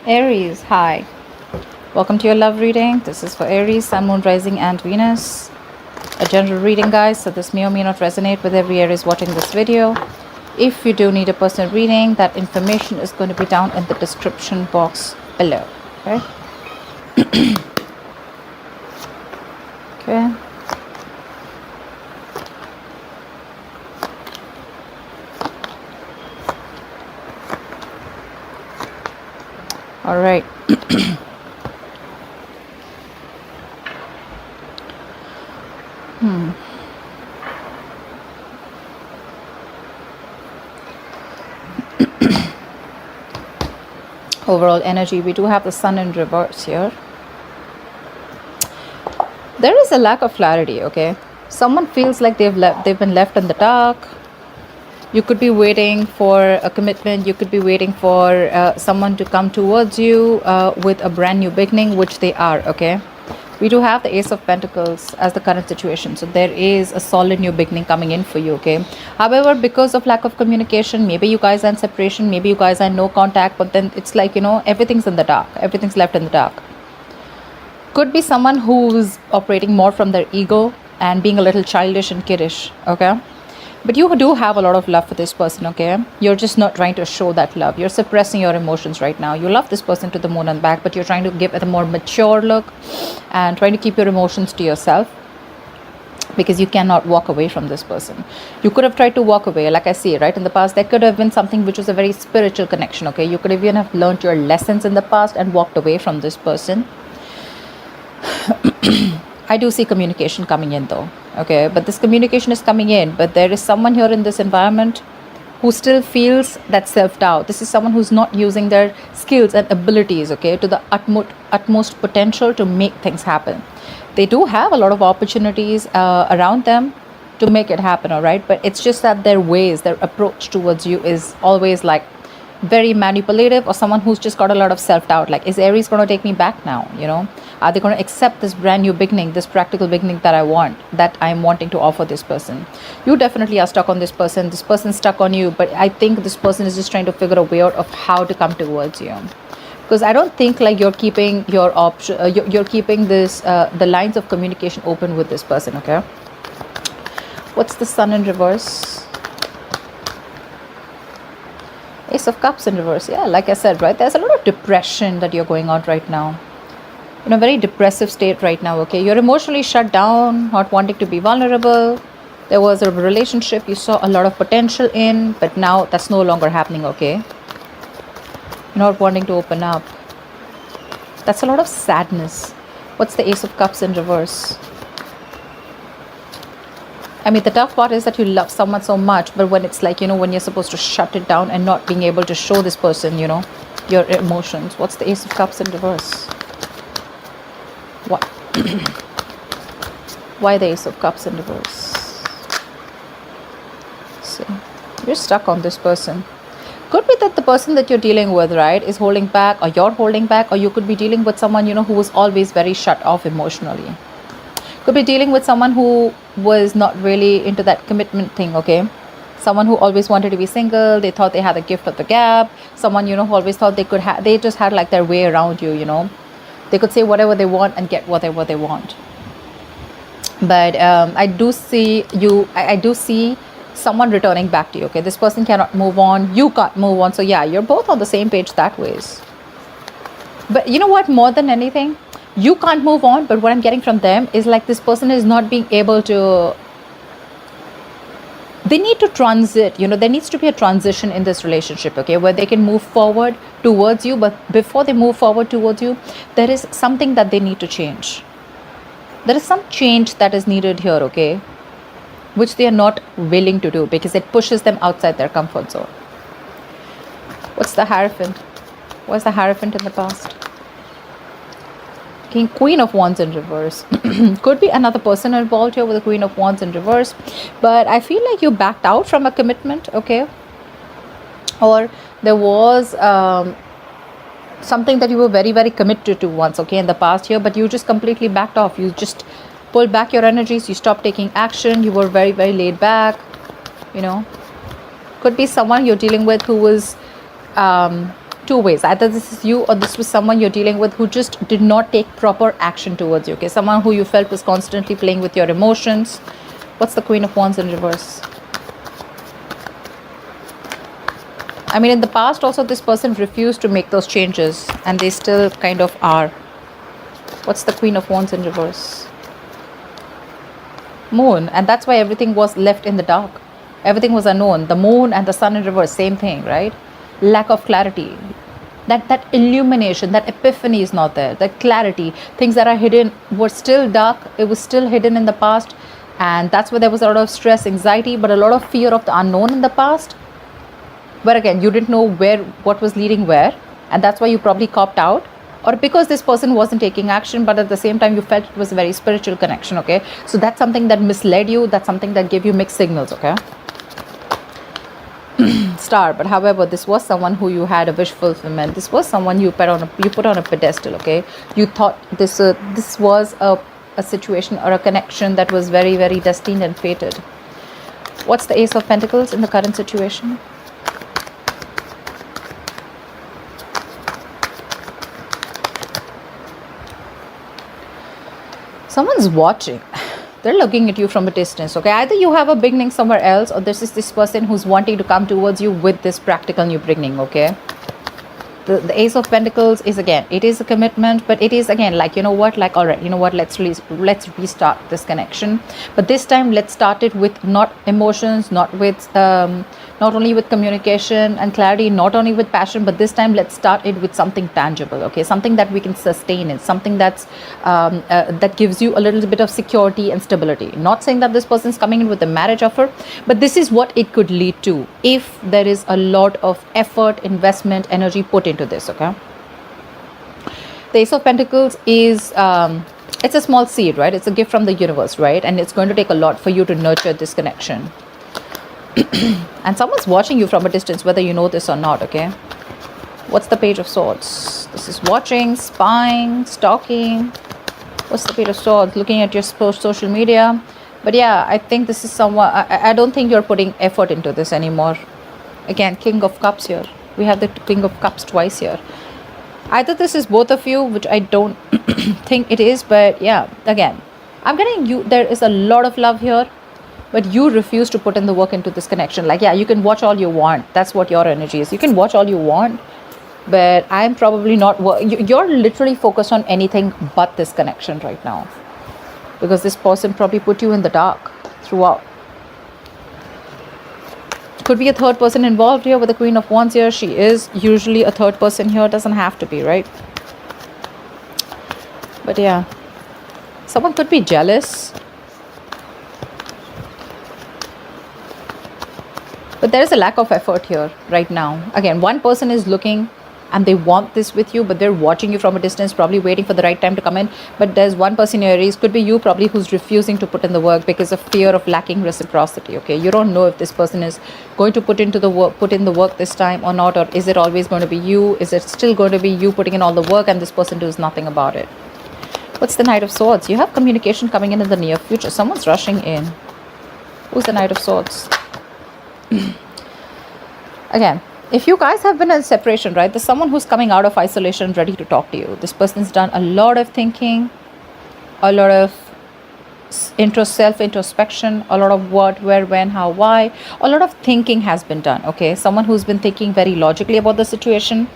Aries, hi. Welcome to your love reading. This is for Aries, Sun, Moon, Rising, and Venus. A general reading, guys, so this may or may not resonate with every Aries watching this video. If you do need a personal reading, that information is going to be down in the description box below. Okay? Okay. All right. Overall energy, we do have the sun in reverse here. There is a lack of clarity, okay? Someone feels like they've been left in the dark. You could be waiting for a commitment. You could be waiting for someone to come towards you with a brand new beginning, which they are, okay? We do have the Ace of Pentacles as the current situation. So there is a solid new beginning coming in for you, okay? However, because of lack of communication, maybe you guys are in separation, maybe you guys are in no contact, but then it's like, you know, everything's in the dark. Everything's left in the dark. Could be someone who's operating more from their ego and being a little childish and kiddish, okay? But you do have a lot of love for this person, okay? You're just not trying to show that love. You're suppressing your emotions right now. You love this person to the moon and back, but you're trying to give it a more mature look and trying to keep your emotions to yourself because you cannot walk away from this person. You could have tried to walk away, like I see, right? In the past, there could have been something which was a very spiritual connection, okay? You could even have learned your lessons in the past and walked away from this person. I do see communication coming in though, okay? But this communication is coming in, but there is someone here in this environment who still feels that self-doubt. This is someone who's not using their skills and abilities, okay, to the utmost potential to make things happen. They do have a lot of opportunities around them to make it happen, all right? But it's just that their ways, their approach towards you is always like very manipulative, or someone who's just got a lot of self-doubt. Like, is Aries going to take me back now, you know? Are they going to accept this brand new beginning, this practical beginning that I want, that I'm wanting to offer this person? You definitely are stuck on this person. This person's stuck on you, but I think this person is just trying to figure a way out of how to come towards you. Because I don't think like you're keeping your option, you're keeping this, the lines of communication open with this person, okay? What's the sun in reverse? Ace of Cups in reverse. Yeah, like I said, right? There's a lot of depression that you're going on right now. In a very depressive state right now, okay? You're emotionally shut down, not wanting to be vulnerable. There was a relationship you saw a lot of potential in, but now that's no longer happening, okay? You're not wanting to open up. That's a lot of sadness. What's the Ace of Cups in reverse? I mean, the tough part is that you love someone so much, but when it's like, you know, when you're supposed to shut it down and not being able to show this person, you know, your emotions. What's the Ace of Cups in reverse? What? Why the Ace of Cups in reverse? So, you're stuck on this person. Could be that the person that you're dealing with, right, is holding back, or you're holding back, or you could be dealing with someone, you know, who was always very shut off emotionally. Could be dealing with someone who was not really into that commitment thing, okay? Someone who always wanted to be single. They thought they had the gift of the gab. Someone, you know, who always thought they could have, they just had like their way around you, you know? They could say whatever they want and get whatever they want. But I do see you, I do see someone returning back to you, okay? This person cannot move on. You can't move on. So yeah, you're both on the same page that ways. But you know what? More than anything, you can't move on. But what I'm getting from them is like this person is not being able to, they need to transit, you know, there needs to be a transition in this relationship, okay, where they can move forward towards you. But before they move forward towards you, there is something that they need to change. There is some change that is needed here, okay, which they are not willing to do because it pushes them outside their comfort zone. What's the Hierophant? What's the Hierophant in the past? Queen of Wands in reverse. Could be another person involved here with the Queen of Wands in reverse, but I feel like you backed out from a commitment, okay? Or there was something that you were very, very committed to once, okay, in the past year, but you just completely backed off. You just pulled back your energies. You stopped taking action. You were very, very laid back, you know. Could be someone you're dealing with who was two ways. Either this is you or this was someone you're dealing with who just did not take proper action towards you. Okay, someone who you felt was constantly playing with your emotions. What's the Queen of Wands in reverse? I mean, in the past also this person refused to make those changes and they still kind of are. What's the Queen of Wands in reverse? Moon. And that's why everything was left in the dark. Everything was unknown. The moon and the sun in reverse, same thing, right? Lack of clarity. That illumination, that epiphany is not there. That clarity, things that are hidden were still dark. It was still hidden in the past. And that's where there was a lot of stress, anxiety, but a lot of fear of the unknown in the past. But again, you didn't know what was leading where, and that's why you probably copped out, or because this person wasn't taking action, but at the same time you felt it was a very spiritual connection. Okay, so that's something that misled you. That's something that gave you mixed signals. Okay. Star. But however, this was someone who you had a wish fulfillment. This was someone you put on a pedestal. Okay, you thought this was a situation or a connection that was very, very destined and fated. What's the Ace of Pentacles in the current situation? Someone's watching. They're looking at you from a distance. Okay, either you have a beginning somewhere else, or this is this person who's wanting to come towards you with this practical new beginning. Okay, the Ace of Pentacles is, again, it is a commitment, but it is again like, you know what, like, all right, you know what, let's restart this connection. But this time let's start it with not emotions, not with not only with communication and clarity, not only with passion, but this time let's start it with something tangible. Okay, something that we can sustain it, something that's that gives you a little bit of security and stability. Not saying that this person's coming in with a marriage offer, but this is what it could lead to if there is a lot of effort, investment, energy put into this. Okay, the Ace of Pentacles is it's a small seed, right? It's a gift from the universe, right? And it's going to take a lot for you to nurture this connection. And someone's watching you from a distance, whether you know this or not. Okay, what's the Page of Swords? This is watching, spying, stalking. What's the Page of Swords? Looking at your social media. But yeah, I think this is someone, I don't think you're putting effort into this anymore. Again, King of Cups here. We have the King of Cups twice here. Either this is both of you, which I don't think it is, but yeah, again, I'm getting you, there is a lot of love here, but you refuse to put in the work into this connection. Like, yeah, you can watch all you want. That's what your energy is. You can watch all you want, but I'm probably not, you're literally focused on anything but this connection right now, because this person probably put you in the dark throughout. Could be a third person involved here with the Queen of Wands here. She is usually a third person here. Doesn't have to be, right? But yeah, someone could be jealous. But there is a lack of effort here right now. Again, one person is looking and they want this with you, but they're watching you from a distance, probably waiting for the right time to come in. But there's one person in Aries, could be you probably, who's refusing to put in the work because of fear of lacking reciprocity. Okay, you don't know if this person is going to put in the work this time or not, or is it always going to be you? Is it still going to be you putting in all the work and this person does nothing about it? What's the Knight of Swords? You have communication coming in the near future. Someone's rushing in. Who's the Knight of Swords? Again, if you guys have been in separation, right, there's someone who's coming out of isolation ready to talk to you. This person's done a lot of thinking, a lot of self-introspection, a lot of what, where, when, how, why. A lot of thinking has been done. Okay, someone who's been thinking very logically about the situation,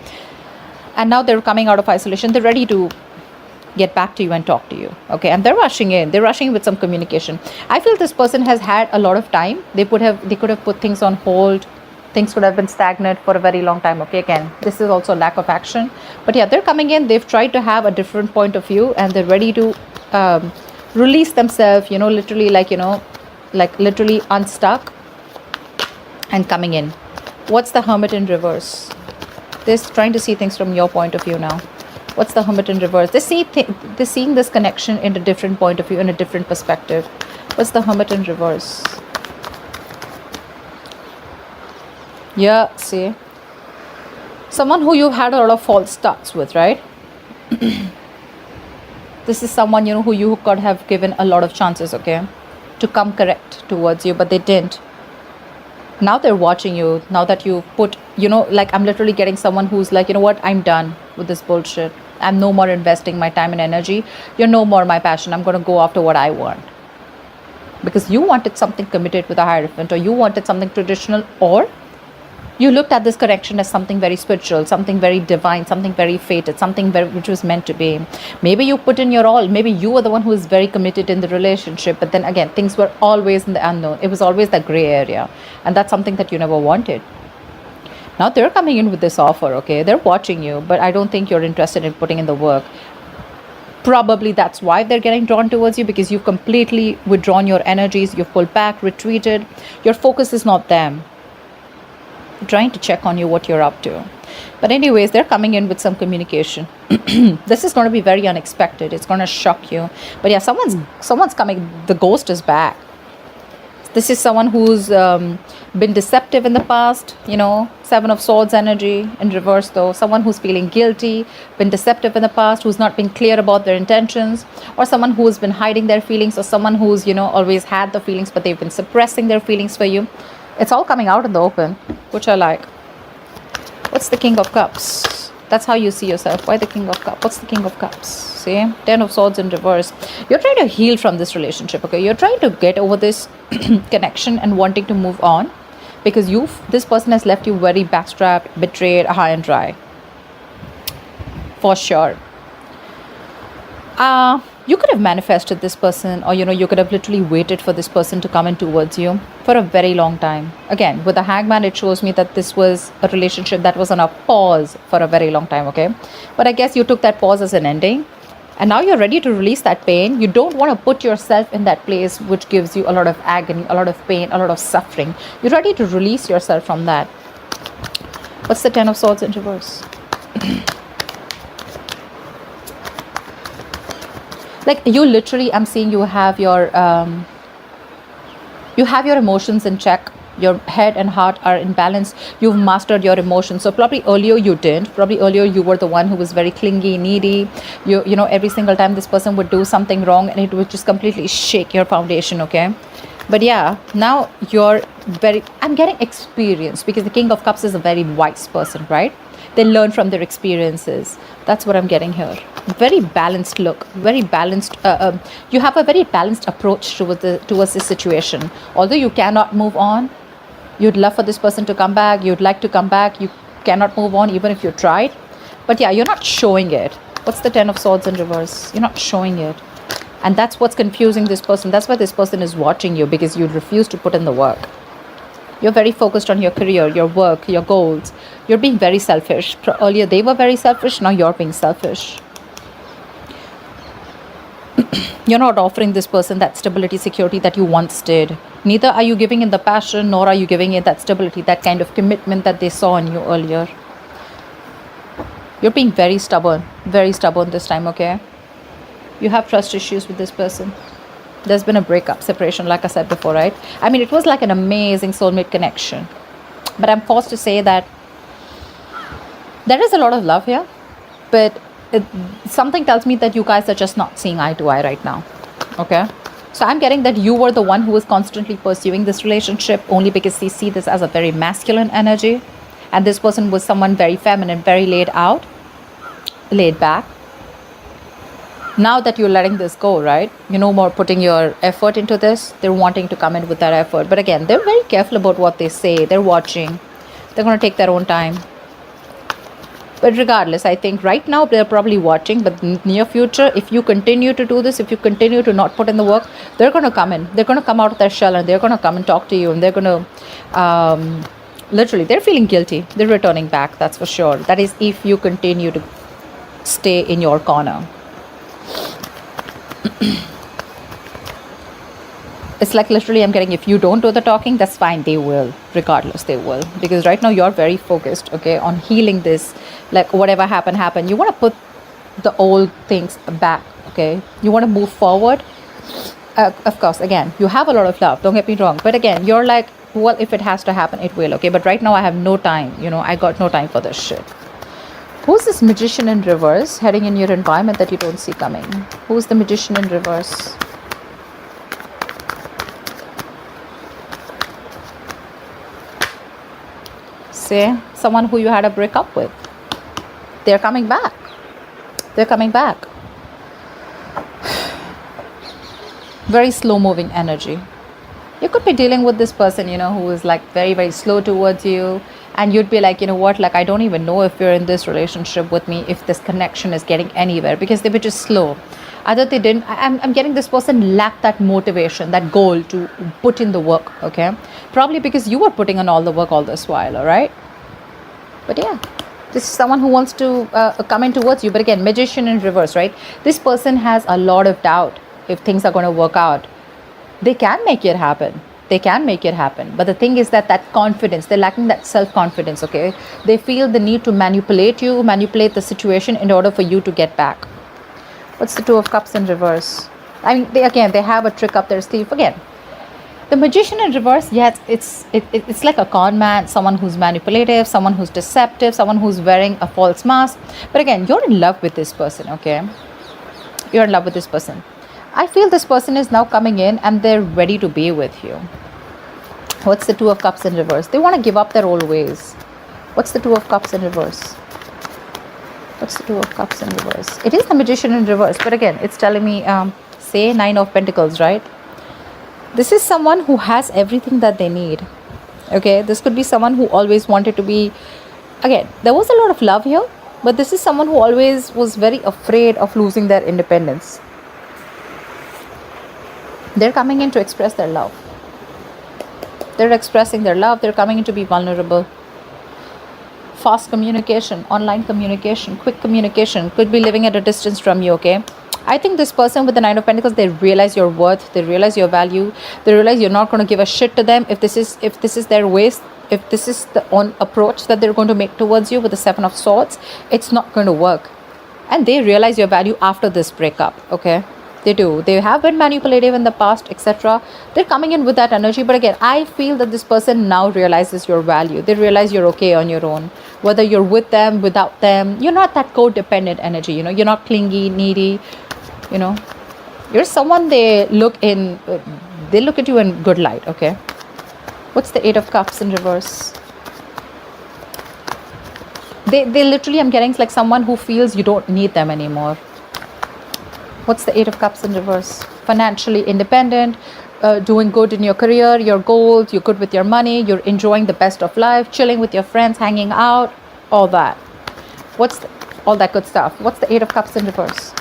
and now they're coming out of isolation. They're ready to get back to you and talk to you. Okay, and they're rushing in. They're rushing with some communication. I feel this person has had a lot of time. They could have put things on hold. Things could have been stagnant for a very long time. Okay, again, this is also lack of action. But yeah, they're coming in. They've tried to have a different point of view, and they're ready to release themselves, you know, literally, like, you know, like literally unstuck and coming in. What's the Hermit in reverse? They're trying to see things from your point of view now. What's the Hermit in reverse? They're seeing this connection in a different point of view, in a different perspective. What's the Hermit in reverse? Yeah, see, someone who you've had a lot of false starts with, right? This is someone, you know, who you could have given a lot of chances, okay, to come correct towards you, but they didn't. Now they're watching you. Now that you put you know, like I'm literally getting someone who's like, you know what, I'm done with this bullshit. I'm no more investing my time and energy. You're no more my passion. I'm going to go after what I want. Because you wanted something committed with a hierophant, or you wanted something traditional, or you looked at this connection as something very spiritual, something very divine, something very fated, something very, which was meant to be. Maybe you put in your all. Maybe you were the one who was very committed in the relationship. But then again, things were always in the unknown. It was always that gray area. And that's something that you never wanted. Now they're coming in with this offer, okay? They're watching you, but I don't think you're interested in putting in the work. Probably that's why they're getting drawn towards you, because you've completely withdrawn your energies. You've pulled back, retreated. Your focus is not them. They're trying to check on you, what you're up to. But anyways, they're coming in with some communication. This is going to be very unexpected. It's going to shock you. But yeah, someone's coming. The ghost is back. This is someone who's been deceptive in the past, you know, 7 of Swords energy in reverse though. Someone who's feeling guilty, been deceptive in the past, who's not been clear about their intentions, or someone who's been hiding their feelings, or someone who's, you know, always had the feelings, but they've been suppressing their feelings for you. It's all coming out in the open, which I like. What's the King of Cups? That's how you see yourself. Why the King of Cups? What's the King of Cups? See? 10 of Swords in reverse. You're trying to heal from this relationship, okay? You're trying to get over this connection and wanting to move on, because this person has left you very backstrapped, betrayed, high and dry. For sure. You could have manifested this person, or, you know, you could have literally waited for this person to come in towards you for a very long time. Again, with the Hangman, it shows me that this was a relationship that was on a pause for a very long time, okay? But I guess you took that pause as an ending, and now you're ready to release that pain. You don't want to put yourself in that place which gives you a lot of agony, a lot of pain, a lot of suffering. You're ready to release yourself from that. What's the 10 of Swords in reverse? Like, you literally, I'm seeing you have your emotions in check. Your head and heart are in balance. You've mastered your emotions. So probably earlier you didn't. Probably earlier you were the one who was very clingy, needy. You know, every single time this person would do something wrong, and it would just completely shake your foundation, okay? But yeah, now I'm getting experience, because the King of Cups is a very wise person, right? They learn from their experiences. That's what I'm getting here. Very balanced look, very balanced. You have a very balanced approach towards this situation. Although you cannot move on, you'd love for this person to come back. You'd like to come back. You cannot move on even if you tried. But yeah, you're not showing it. What's the 10 of Swords in reverse? You're not showing it. And that's what's confusing this person. That's why this person is watching you, because you refuse to put in the work. You're very focused on your career, your work, your goals. You're being very selfish. Earlier they were very selfish. Now you're being selfish. You're not offering this person that stability, security that you once did. Neither are you giving in the passion, nor are you giving it that stability, that kind of commitment that they saw in you earlier. You're being very stubborn this time, okay? You have trust issues with this person. There's been a breakup, separation, like I said before, right? I mean, it was like an amazing soulmate connection. But I'm forced to say that there is a lot of love here, but something tells me that you guys are just not seeing eye to eye right now, okay? So I'm getting that you were the one who was constantly pursuing this relationship only because they see this as a very masculine energy, and this person was someone very feminine, very laid back. Now that you're letting this go, right? You're no more putting your effort into this. They're wanting to come in with that effort. But again, they're very careful about what they say. They're watching. They're going to take their own time. But regardless, I think right now they're probably watching. But in the near future, if you continue to do this, if you continue to not put in the work, they're going to come in. They're going to come out of their shell, and they're going to come and talk to you. And they're going to, literally, they're feeling guilty. They're returning back, that's for sure. That is if you continue to stay in your corner. It's like literally I'm getting, if you don't do the talking, that's fine, they will, regardless, they will, because right now you're very focused, okay, on healing this. Like, whatever happened. You want to put the old things back, okay? You want to move forward. Of course, again, you have a lot of love, don't get me wrong, but again, you're like, well, if it has to happen, it will, okay? But right now I have no time, you know, I got no time for this shit. Who's this Magician in reverse heading in your environment that you don't see coming? Who's the Magician in reverse? See, someone who you had a breakup with, they're coming back. They're coming back. Very slow moving energy. You could be dealing with this person, you know, who is like very, very slow towards you. And you'd be like, you know what, like, I don't even know if you're in this relationship with me, if this connection is getting anywhere, because they were just slow. Either they didn't, I'm getting this person lacked that motivation, that goal to put in the work, okay? Probably because you were putting in all the work all this while, all right? But yeah, this is someone who wants to come in towards you. But again, magician in reverse, right? This person has a lot of doubt if things are going to work out. They can make it happen. They can make it happen. But the thing is that confidence, they're lacking that self-confidence, okay? They feel the need to manipulate you, manipulate the situation in order for you to get back. What's the Two of Cups in reverse? I mean, they have a trick up their sleeve. Again, the magician in reverse, yes, it's like a con man, someone who's manipulative, someone who's deceptive, someone who's wearing a false mask. But again, you're in love with this person, okay? You're in love with this person. I feel this person is now coming in and they're ready to be with you. What's the Two of Cups in reverse? They want to give up their old ways. What's the Two of Cups in reverse? What's the Two of Cups in reverse? It is the magician in reverse. But again, it's telling me, say Nine of Pentacles, right? This is someone who has everything that they need. Okay, this could be someone who always wanted to be, again, there was a lot of love here, but this is someone who always was very afraid of losing their independence. They're coming in to express their love. They're expressing their love. They're coming in to be vulnerable. Fast communication, online communication, quick communication, could be living at a distance from you, okay? I think this person with the Nine of Pentacles, they realize your worth, they realize your value, they realize you're not going to give a shit to them if this is their ways, if this is the own approach that they're going to make towards you with the Seven of Swords, it's not going to work. And they realize your value after this breakup, okay? They do. They have been manipulative in the past, etc. They're coming in with that energy. But again, I feel that this person now realizes your value. They realize you're okay on your own. Whether you're with them, without them, you're not that codependent energy. You know, you're not clingy, needy. You know, you're someone they look at you in good light. Okay. What's the Eight of Cups in reverse? They literally, I'm getting like someone who feels you don't need them anymore. What's the Eight of Cups in reverse? Financially independent, doing good in your career, your goals, you're good with your money, you're enjoying the best of life, chilling with your friends, hanging out, all that. All that good stuff. What's the Eight of Cups in reverse?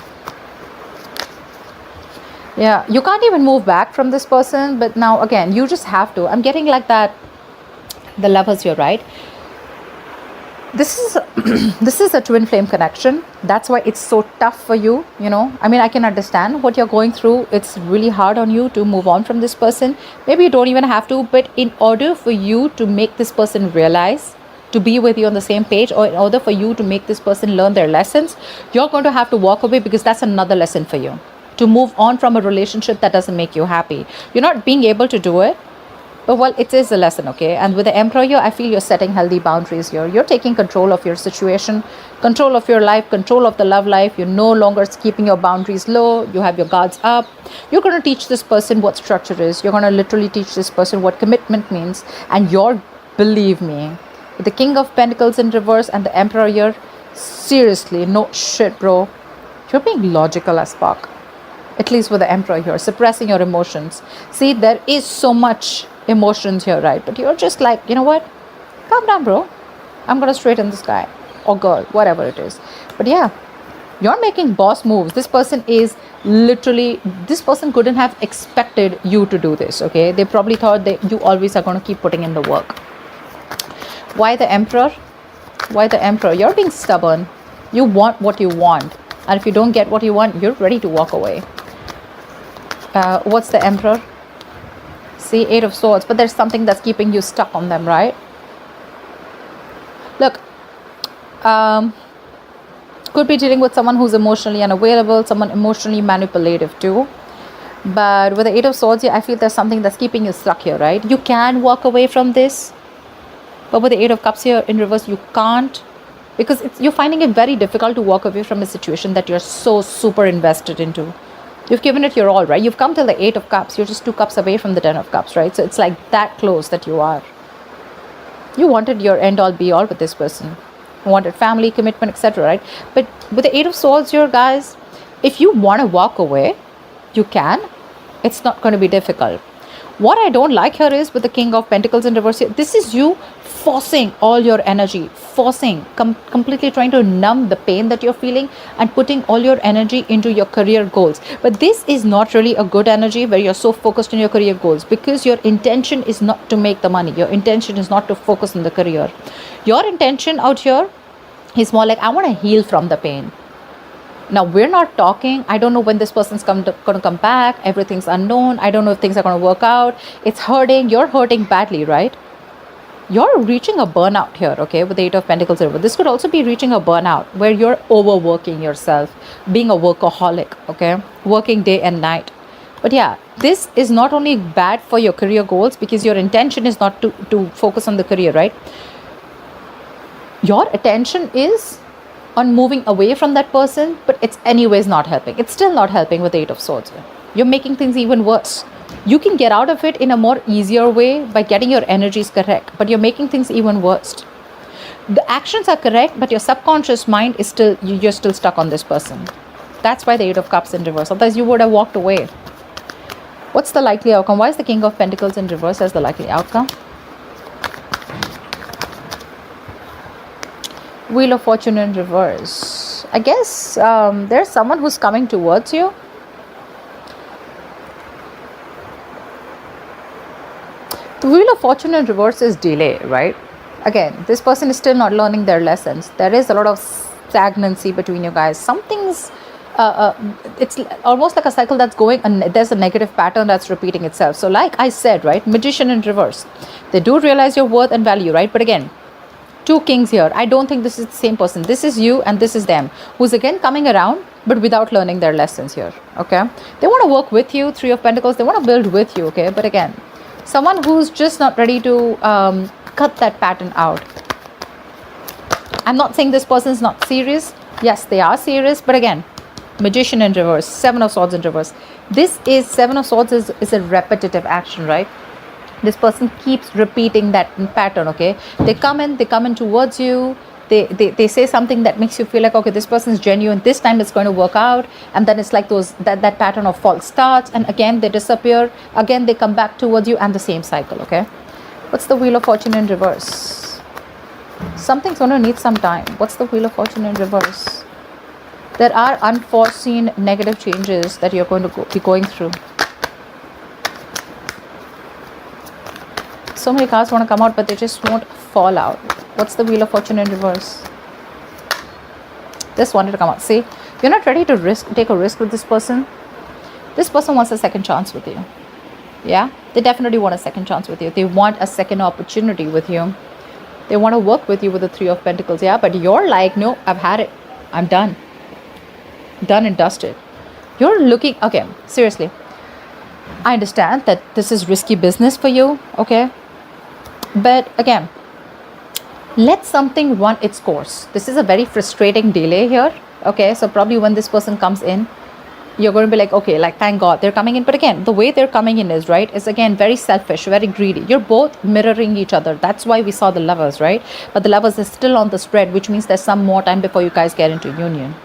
Yeah, you can't even move back from this person, but now again, you just have to. I'm getting like that, the Lovers here, right? This is a twin flame connection. That's why it's so tough for you, you know. I mean, I can understand what you're going through. It's really hard on you to move on from this person. Maybe you don't even have to, but in order for you to make this person realize, to be with you on the same page, or in order for you to make this person learn their lessons, you're going to have to walk away, because that's another lesson for you. To move on from a relationship that doesn't make you happy. You're not being able to do it. But well, it is a lesson, okay? And with the Emperor here, I feel you're setting healthy boundaries here. You're taking control of your situation, control of your life, control of the love life. You're no longer keeping your boundaries low. You have your guards up. You're going to teach this person what structure is. You're going to literally teach this person what commitment means. And believe me, with the King of Pentacles in reverse and the Emperor here, seriously, no shit, bro. You're being logical as fuck. At least with the Emperor here, suppressing your emotions. See, there is so much emotions here, right? But you're just like, you know what? Calm down, bro. I'm going to straighten this guy or girl, whatever it is. But yeah, you're making boss moves. This person couldn't have expected you to do this, okay? They probably thought that you always are going to keep putting in the work. Why the Emperor? Why the Emperor? You're being stubborn. You want what you want. And if you don't get what you want, you're ready to walk away. What's the Emperor? See, Eight of Swords. But there's something that's keeping you stuck on them, right? Look, could be dealing with someone who's emotionally unavailable, someone emotionally manipulative too. But with the Eight of Swords here, I feel there's something that's keeping you stuck here, right? You can walk away from this. But with the Eight of Cups here in reverse, you can't. Because you're finding it very difficult to walk away from a situation that you're so super invested into. You've given it your all, right? You've come till the Eight of Cups. You're just 2 cups away from the 10 of Cups, right? So it's like that close that you are. You wanted your end all be all with this person. You wanted family, commitment, etc., right? But with the Eight of Swords here, guys, if you want to walk away, you can. It's not going to be difficult. What I don't like here is with the King of Pentacles in reverse here, this is you forcing all your energy, completely trying to numb the pain that you're feeling and putting all your energy into your career goals. But this is not really a good energy where you're so focused on your career goals, because your intention is not to make the money. Your intention is not to focus on the career. Your intention out here is more like, I want to heal from the pain. Now, we're not talking, I don't know when this person's going to come back. Everything's unknown. I don't know if things are going to work out. It's hurting. You're hurting badly, right? You're reaching a burnout here, okay, with the Eight of Pentacles. This could also be reaching a burnout where you're overworking yourself, being a workaholic, okay, working day and night. But yeah, this is not only bad for your career goals, because your intention is not to focus on the career, right? Your attention is on moving away from that person, but it's anyways not helping. It's still not helping with the Eight of Swords. You're making things even worse. You can get out of it in a more easier way by getting your energies correct, but you're making things even worse. The actions are correct, but your subconscious mind is still, you're still stuck on this person. That's why the Eight of Cups in reverse. Otherwise, you would have walked away. What's the likely outcome? Why is the King of Pentacles in reverse as the likely outcome? Wheel of Fortune in reverse. I guess there's someone who's coming towards you. The Wheel of Fortune in reverse is delay, right? Again, this person is still not learning their lessons. There is a lot of stagnancy between you guys. Something's it's almost like a cycle that's going, and there's a negative pattern that's repeating itself. So like I said, right, Magician in reverse. They do realize your worth and value, right? But again, two kings here. I don't think this is the same person. This is you and this is them, who's again coming around, but without learning their lessons here, okay? They want to work with you, Three of Pentacles. They want to build with you, okay? But again, someone who's just not ready to cut that pattern out. I'm not saying this person is not serious. Yes, they are serious, but again, Magician in reverse, Seven of Swords in reverse. This is, Seven of Swords is a repetitive action, right? This person keeps repeating that pattern, okay? They come in towards you. They say something that makes you feel like, okay, this person is genuine. This time it's going to work out. And then it's like that pattern of false starts. And again, they disappear. Again, they come back towards you, and the same cycle, okay? What's the Wheel of Fortune in reverse? Something's going to need some time. What's the Wheel of Fortune in reverse? There are unforeseen negative changes that you're going to be going through. So many cards want to come out, but they just won't fall out. What's the Wheel of Fortune in reverse? This wanted to come out. See, you're not ready to take a risk with this person. This person wants a second chance with you. Yeah, they definitely want a second chance with you. They want a second opportunity with you. They want to work with you with the Three of Pentacles. Yeah, but you're like, no, I've had it. I'm done. Done and dusted. You're looking, okay, seriously. I understand that this is risky business for you, okay? But again, let something run its course. This is a very frustrating delay here, okay? So probably when this person comes in, you're going to be like, okay, like, thank God they're coming in. But again, the way they're coming in is, right, is again very selfish, very greedy. You're both mirroring each other. That's why we saw the Lovers, right? But the Lovers is still on the spread, which means there's some more time before you guys get into union.